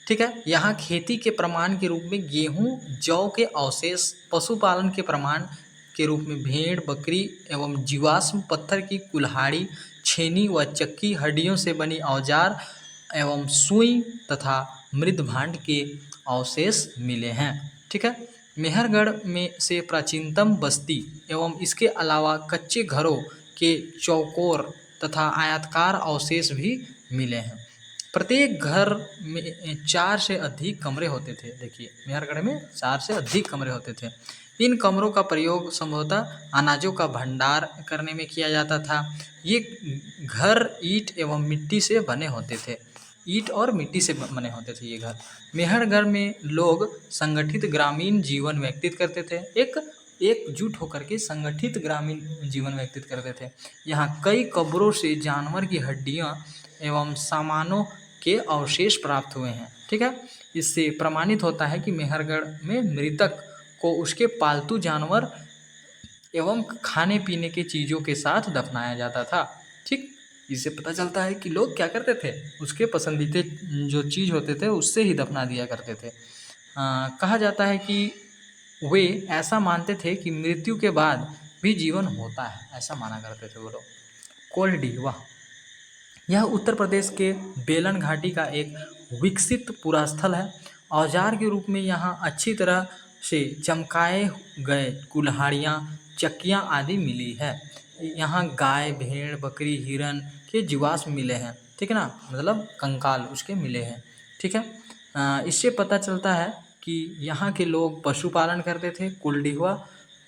ठीक है। यहाँ खेती के प्रमाण के रूप में गेहूँ, जौ के अवशेष, पशुपालन के प्रमाण के रूप में भेड़, बकरी एवं जीवाश्म पत्थर की कुल्हाड़ी, छेनी व चक्की, हड्डियों से बनी औजार एवं सुई तथा मृदभांड के अवशेष मिले हैं, ठीक है। मेहरगढ़ में से प्राचीनतम बस्ती एवं इसके अलावा कच्चे घरों के चौकोर तथा आयताकार अवशेष भी मिले हैं। प्रत्येक घर में 4 से अधिक कमरे होते थे। देखिए मेहरगढ़ में 4 से अधिक कमरे होते थे। इन कमरों का प्रयोग संभवतः अनाजों का भंडार करने में किया जाता था। ये घर ईंट एवं मिट्टी से बने होते थे, ईंट और मिट्टी से बने होते थे ये घर। मेहरगढ़ में लोग संगठित ग्रामीण जीवन व्यतीत करते थे, एकजुट होकर के संगठित ग्रामीण जीवन व्यतीत करते थे। यहाँ कई कब्रों से जानवर की हड्डियाँ एवं सामानों के अवशेष प्राप्त हुए हैं, ठीक है। इससे प्रमाणित होता है कि मेहरगढ़ में मृतक को उसके पालतू जानवर एवं खाने पीने के चीज़ों के साथ दफनाया जाता था, ठीक। इससे पता चलता है कि लोग क्या करते थे, उसके पसंदीदा जो चीज़ होते थे उससे ही दफना दिया करते थे। कहा जाता है कि वे ऐसा मानते थे कि मृत्यु के बाद भी जीवन होता है, ऐसा माना करते थे वो लोग। कोल्डिवा, यह उत्तर प्रदेश के बेलन घाटी का एक विकसित पुरास्थल है। औजार के रूप में यहाँ अच्छी तरह से चमकाए गए कुल्हाड़ियाँ, चक्कियाँ आदि मिली है। यहाँ गाय, भेड़, बकरी, हिरन के जीवाश्म मिले हैं, ठीक है ना, मतलब कंकाल उसके मिले हैं, ठीक है। इससे पता चलता है कि यहाँ के लोग पशुपालन करते थे।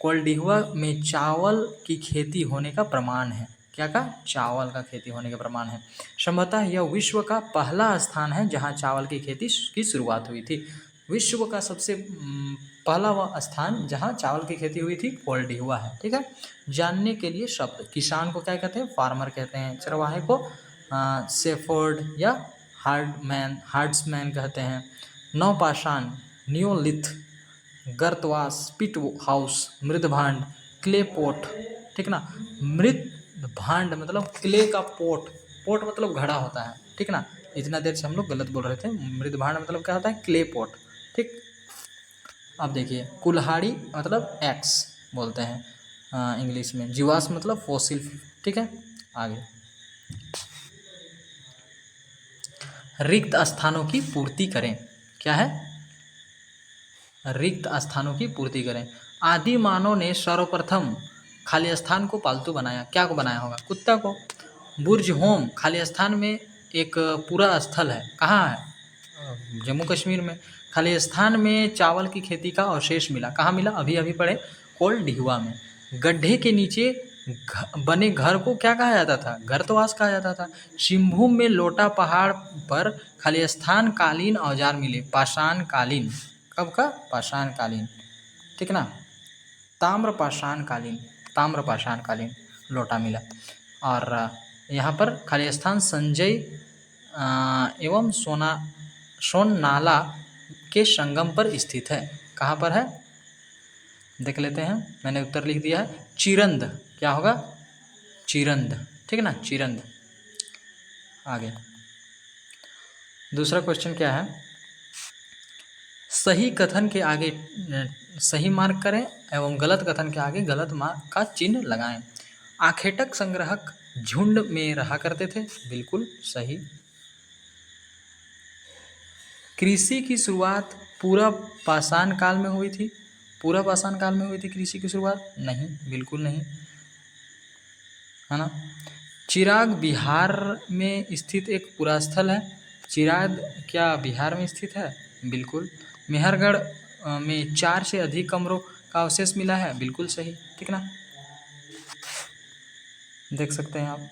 कोल्डिहुआ में चावल की खेती होने का प्रमाण है। क्या का, चावल का खेती होने का प्रमाण है। संभवतः यह विश्व का पहला स्थान है जहाँ चावल की खेती की शुरुआत हुई थी। विश्व का सबसे पहला वह स्थान जहाँ चावल की खेती हुई थी कोल्डिहुआ है, ठीक है। जानने के लिए शब्द, किसान को क्या कहते हैं, फार्मर कहते हैं। चरवाहे को सेफोर्ड या हार्ड्समैन कहते हैं। नवपाषाण, नियोलिथ, गर्तवास, पिट हाउस, मृदभांड, क्ले पोट, ठीक ना। मृद भांड मतलब क्ले का पोट, पोट मतलब घड़ा होता है, ठीक ना। इतना देर से हम लोग गलत बोल रहे थे। मृद भांड मतलब क्या होता है, क्ले पोट, ठीक। अब देखिए, कुल्हाड़ी मतलब एक्स बोलते हैं इंग्लिश में। जीवाश्म मतलब फॉसिल, ठीक है। आगे, रिक्त स्थानों की पूर्ति करें। क्या है, रिक्त स्थानों की पूर्ति करें। आदि मानव ने सर्वप्रथम खाली स्थान को पालतू बनाया। क्या को बनाया होगा, कुत्ता को। बुर्ज होम खाली स्थान में एक पूरा स्थल है, कहाँ है, जम्मू कश्मीर में। खाली स्थान में चावल की खेती का अवशेष मिला। कहाँ मिला, अभी अभी पढ़े, कोल्डिहुआ में। गड्ढे के नीचे बने घर को क्या कहा जाता था, गर्तवास कहा जाता था। सिंहभूम में लोटा पहाड़ पर खाली स्थान कालीन औजार मिले। पाषाण कालीन, कब का, पाषाण कालीन, ठीक ना। ताम्रपाषाण कालीन, ताम्रपाषाण कालीन लोटा मिला। और यहाँ पर खाली स्थान संजय एवं सोननाला के संगम पर स्थित है। कहाँ पर है, देख लेते हैं, मैंने उत्तर लिख दिया है, चिरंद। क्या होगा, चिरंद, ठीक है ना, चिरंद। आगे दूसरा क्वेश्चन क्या है, सही कथन के आगे सही मार्क करें एवं गलत कथन के आगे गलत मार्क का चिन्ह लगाएं। आखेटक संग्राहक झुंड में रहा करते थे, बिल्कुल सही। कृषि की शुरुआत पूरा पाषाण काल में हुई थी। पूरा पाषाण काल में हुई थी कृषि की शुरुआत, नहीं, बिल्कुल नहीं, है ना। चिराग बिहार में स्थित एक पुरा स्थल है। चिराग क्या बिहार में स्थित है, बिल्कुल। मेहरगढ़ में 4 से अधिक कमरों का अवशेष मिला है, बिल्कुल सही, ठीक ना, देख सकते हैं आप।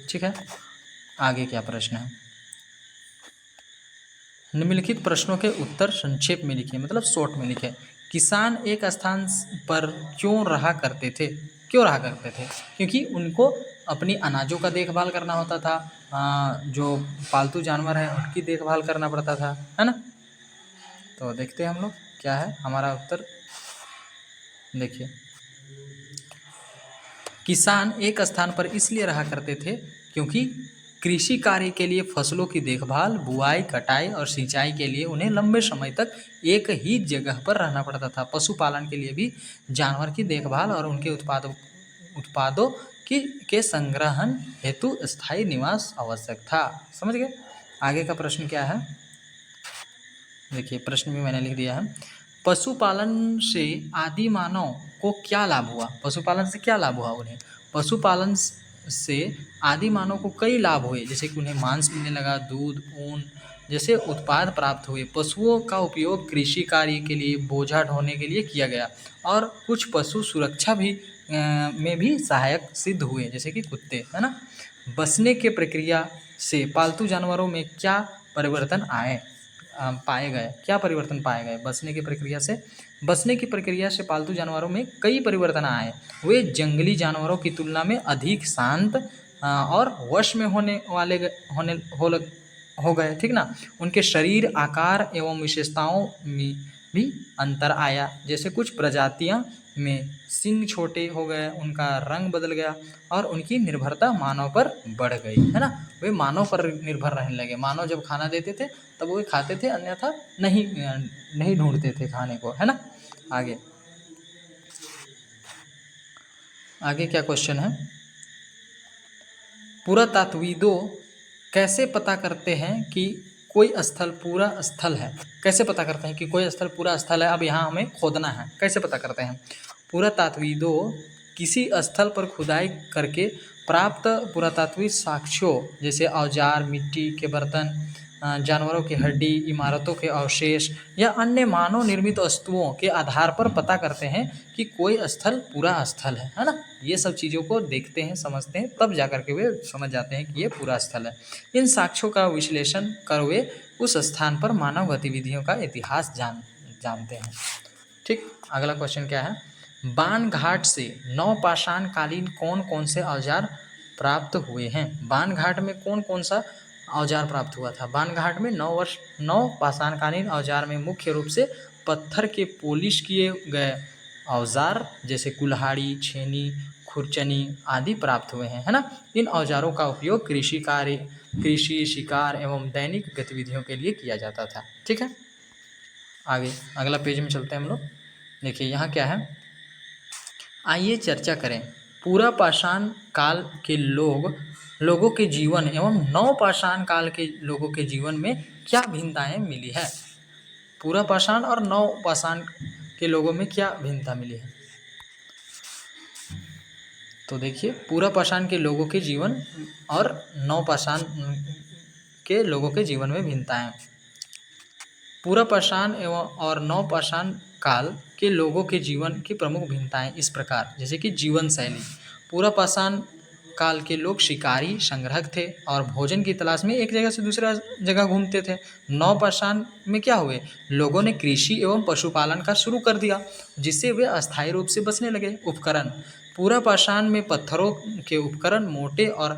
ठीक है, आगे क्या प्रश्न है। निम्नलिखित प्रश्नों के उत्तर संक्षेप में लिखिए, मतलब शॉर्ट में लिखिए। किसान एक स्थान पर क्यों रहा करते थे, क्यों रहा करते थे, क्योंकि उनको अपनी अनाजों का देखभाल करना होता था, जो पालतू जानवर हैं उनकी देखभाल करना पड़ता था, है ना। तो देखते हैं हम लोग क्या है हमारा उत्तर, देखिए। किसान एक स्थान पर इसलिए रहा करते थे क्योंकि कृषि कार्य के लिए फसलों की देखभाल, बुआई, कटाई और सिंचाई के लिए उन्हें लंबे समय तक एक ही जगह पर रहना पड़ता था। पशुपालन के लिए भी जानवर की देखभाल और उनके उत्पादों के संग्रहण हेतु स्थायी निवास आवश्यक था। समझ गए। आगे का प्रश्न क्या है, देखिए, प्रश्न भी मैंने लिख दिया है। पशुपालन से आदि मानव को क्या लाभ हुआ, पशुपालन से क्या लाभ हुआ उन्हें। पशुपालन से आदि मानव को कई लाभ हुए, जैसे कि उन्हें मांस मिलने लगा, दूध, ऊन जैसे उत्पाद प्राप्त हुए। पशुओं का उपयोग कृषि कार्य के लिए, बोझा ढोने के लिए किया गया, और कुछ पशु सुरक्षा भी में भी सहायक सिद्ध हुए, जैसे कि कुत्ते, है ना। बसने के प्रक्रिया से पालतू जानवरों में क्या परिवर्तन पाए गए, क्या परिवर्तन पाए गए बसने की प्रक्रिया से। बसने की प्रक्रिया से पालतू जानवरों में कई परिवर्तन आए। वे जंगली जानवरों की तुलना में अधिक शांत और वश में हो गए, ठीक ना। उनके शरीर आकार एवं विशेषताओं में भी अंतर आया, जैसे कुछ प्रजातियां में सींग छोटे हो गए, उनका रंग बदल गया, और उनकी निर्भरता मानव पर बढ़ गई, है ना। वे मानव पर निर्भर रहने लगे। मानव जब खाना देते थे तब वो खाते थे, अन्यथा नहीं ढूंढते थे खाने को, है ना। आगे क्या क्वेश्चन है, पुरातत्वविदों कैसे पता करते हैं कि कोई स्थल पूरा स्थल है। कैसे पता करते हैं कि कोई स्थल पूरा स्थल है। अब यहाँ हमें खोदना है, कैसे पता करते हैं। पुरातत्वविदों किसी स्थल पर खुदाई करके प्राप्त पुरातात्विक साक्ष्यों, जैसे औजार, मिट्टी के बर्तन, जानवरों की हड्डी, इमारतों के अवशेष या अन्य मानव निर्मित वस्तुओं के आधार पर पता करते हैं कि कोई स्थल पूरा स्थल है ना। ये सब चीज़ों को देखते हैं, समझते हैं, तब जाकर के वे समझ जाते हैं कि ये पूरा स्थल है। इन साक्ष्यों का विश्लेषण कर वे उस स्थान पर मानव गतिविधियों का इतिहास जानते हैं। ठीक, अगला क्वेश्चन क्या है, बाणघाट से नवपाषाण कालीन कौन कौन से औजार प्राप्त हुए हैं? बाणघाट में कौन कौन सा औजार प्राप्त हुआ था? बाणघाट में नवपाषाणकालीन औजार में मुख्य रूप से पत्थर के पॉलिश किए गए औजार जैसे कुल्हाड़ी, छेनी, खुरचनी आदि प्राप्त हुए हैं, है ना। इन औजारों का उपयोग कृषि कार्य, कृषि, शिकार एवं दैनिक गतिविधियों के लिए किया जाता था। ठीक है, आगे अगला पेज में चलते हैं हम लोग। देखिए यहाँ क्या है, आइए चर्चा करें पूरा पाषाण काल के लोगों के जीवन एवं नवपाषाण काल के लोगों के जीवन में क्या भिन्नताएं मिली है। पूरा पाषाण और नवपाषाण के लोगों में क्या भिन्नता मिली है। तो देखिए पूरा पाषाण के लोगों के जीवन और नवपाषाण के लोगों के जीवन में भिन्नताएं। पूरा पाषाण एवं और नवपाषाण काल के लोगों के जीवन की प्रमुख भिन्नताएं इस प्रकार, जैसे कि जीवन शैली। पूरा पाषाण काल के लोग शिकारी, संग्राहक थे और भोजन की तलाश में एक जगह से दूसरा जगह घूमते थे। नवपाषाण में क्या हुए, लोगों ने कृषि एवं पशुपालन का शुरू कर दिया, जिससे वे अस्थायी रूप से बसने लगे। उपकरण, पूरा पाषाण में पत्थरों के उपकरण मोटे और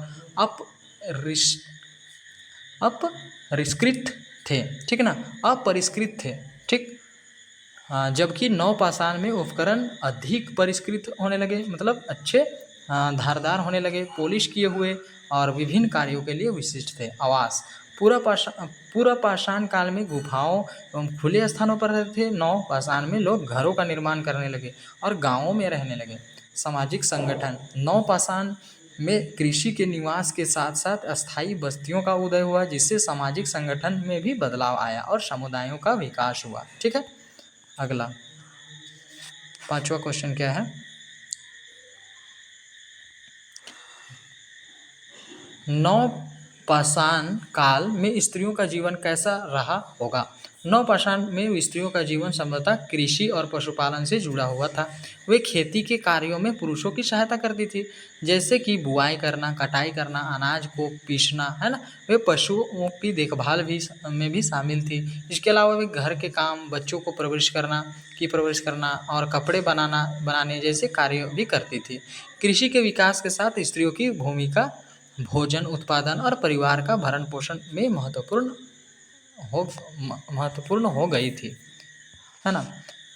अपरिष्कृत थे, ठीक ना, अपरिष्कृत थे, ठीक। जबकि नवपाषाण में उपकरण अधिक परिष्कृत होने लगे, मतलब अच्छे धारदार होने लगे, पॉलिश किए हुए और विभिन्न कार्यों के लिए विशिष्ट थे। आवास, पूरा पाषाण काल में गुफाओं एवं खुले स्थानों पर रहते थे। नवपाषाण में लोग घरों का निर्माण करने लगे और गांवों में रहने लगे। सामाजिक संगठन, नवपाषाण में कृषि के निवास के साथ साथ अस्थायी बस्तियों का उदय हुआ, जिससे सामाजिक संगठन में भी बदलाव आया और समुदायों का विकास हुआ। ठीक है, अगला 5वां क्वेश्चन क्या है, नवपाषाण काल में स्त्रियों का जीवन कैसा रहा होगा। नवपाषाण में स्त्रियों का जीवन संभवतः कृषि और पशुपालन से जुड़ा हुआ था। वे खेती के कार्यों में पुरुषों की सहायता करती थी, जैसे कि बुआई करना, कटाई करना, अनाज को पीसना, है ना। वे पशुओं की देखभाल में भी शामिल थी। इसके अलावा वे घर के काम, बच्चों को परवरिश करना और कपड़े बनाने जैसे कार्य भी करती थी। कृषि के विकास के साथ स्त्रियों की भूमिका भोजन उत्पादन और परिवार का भरण पोषण में महत्वपूर्ण हो गई थी, है ना।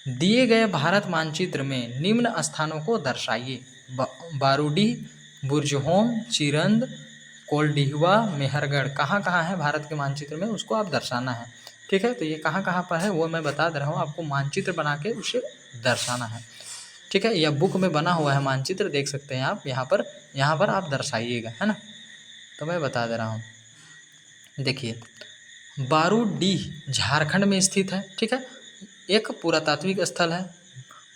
दिए गए भारत मानचित्र में निम्न स्थानों को दर्शाइए। बारूडीह, बुर्जहोम, चिरंद, कोल्डिहवा, मेहरगढ़ कहाँ कहाँ है भारत के मानचित्र में, उसको आप दर्शाना है। ठीक है, तो ये कहाँ कहाँ पर है वो मैं बता दे रहा हूँ, आपको मानचित्र बना के उसे दर्शाना है। ठीक है, यह बुक में बना हुआ है मानचित्र, देख सकते हैं आप यहाँ पर आप दर्शाइएगा, है ना। तो मैं बता दे रहा हूँ, देखिए बारूडीह झारखंड में स्थित है, ठीक है, एक पुरातात्विक स्थल है।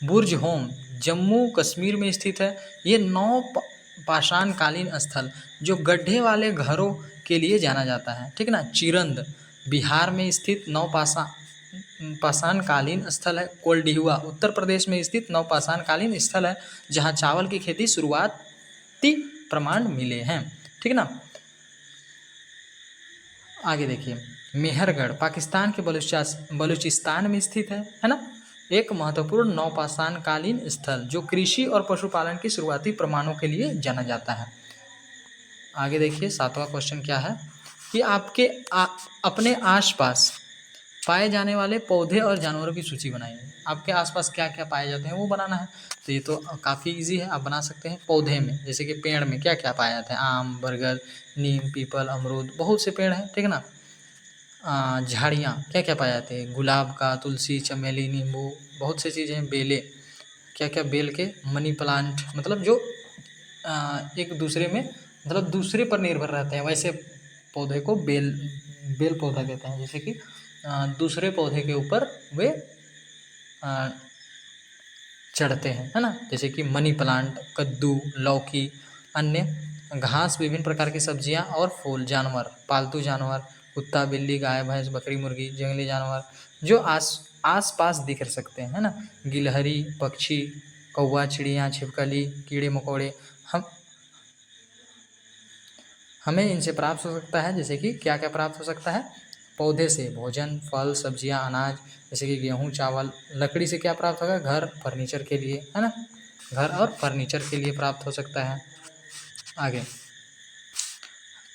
बुर्ज होम जम्मू कश्मीर में स्थित है। ये नवपाषाण कालीन स्थल जो गड्ढे वाले घरों के लिए जाना जाता है, ठीक ना। चिरंद बिहार में स्थित नवपाषाण कालीन स्थल है। कोल्डिहुआ उत्तर प्रदेश में स्थित नवपाषाण कालीन स्थल है, जहाँ चावल की खेती शुरुआती प्रमाण मिले हैं, ठीक ना। आगे देखिए, मेहरगढ़ पाकिस्तान के बलूचिस्तान में स्थित है ना। एक महत्वपूर्ण नवपाषाण कालीन स्थल जो कृषि और पशुपालन के शुरुआती प्रमाणों के लिए जाना जाता है। आगे देखिए 7वां क्वेश्चन क्या है कि आपके अपने आसपास पाए जाने वाले पौधे और जानवरों की सूची बनाइए। आपके आसपास क्या क्या पाए जाते हैं वो बनाना है। तो ये तो काफ़ी इजी है, आप बना सकते हैं। पौधे में जैसे कि पेड़ में क्या क्या पाया जाता है, आम, बरगद, नीम, पीपल, अमरूद, बहुत से पेड़ हैं, ठीक है ना। झाड़ियाँ क्या क्या पाए जाते हैं, गुलाब का, तुलसी, चमेली, नींबू, बहुत सी चीज़ें। बेलें क्या क्या, बेल के, मनी प्लांट मतलब जो एक दूसरे में मतलब दूसरे पर निर्भर रहते हैं, वैसे पौधे को बेल पौधा कहते हैं। जैसे कि दूसरे पौधे के ऊपर वे चढ़ते हैं, है ना। जैसे कि मनी प्लांट, कद्दू, लौकी, अन्य घास, विभिन्न प्रकार की सब्जियां और फूल। जानवर, पालतू जानवर, कुत्ता, बिल्ली, गाय, भैंस, बकरी, मुर्गी, जंगली जानवर जो आस पास दिख सकते हैं, है ना। गिलहरी, पक्षी, कौवा, चिड़िया, छिपकली, कीड़े मकोड़े हमें इनसे प्राप्त हो सकता है। जैसे कि क्या क्या प्राप्त हो सकता है, पौधे से भोजन, फल, सब्जियां, अनाज जैसे कि गेहूँ, चावल। लकड़ी से क्या प्राप्त होगा? घर, फर्नीचर के लिए, है ना? घर और फर्नीचर के लिए प्राप्त हो सकता है। आगे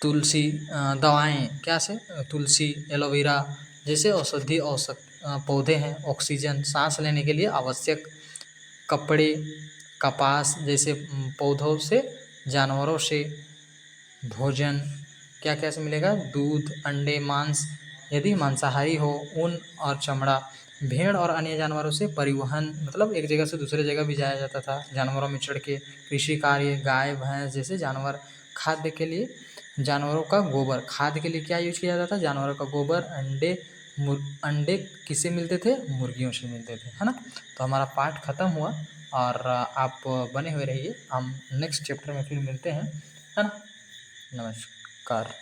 तुलसी, दवाएं क्या से? तुलसी, एलोवेरा जैसे औषधि पौधे हैं। ऑक्सीजन, सांस लेने के लिए आवश्यक। कपड़े, कपास जैसे पौधों से, जानवरों से। भोजन क्या क्या से मिलेगा? दूध, अंडे, मांस यदि मांसाहारी हो। ऊन और चमड़ा। भेड़ और अन्य जानवरों से परिवहन, मतलब एक जगह से दूसरे जगह भी जाया जाता था जानवरों में चढ़ के। कृषि कार्य, गाय, भैंस जैसे जानवर। खाद्य के लिए जानवरों का गोबर। खाद्य के लिए क्या यूज किया जाता था? जानवरों का गोबर। अंडे किससे मिलते थे? मुर्गियों से मिलते थे, है ना? तो हमारा पाठ खत्म हुआ और आप बने हुए रहिए, हम नेक्स्ट चैप्टर में फिर मिलते हैं, है ना? नमस्कार।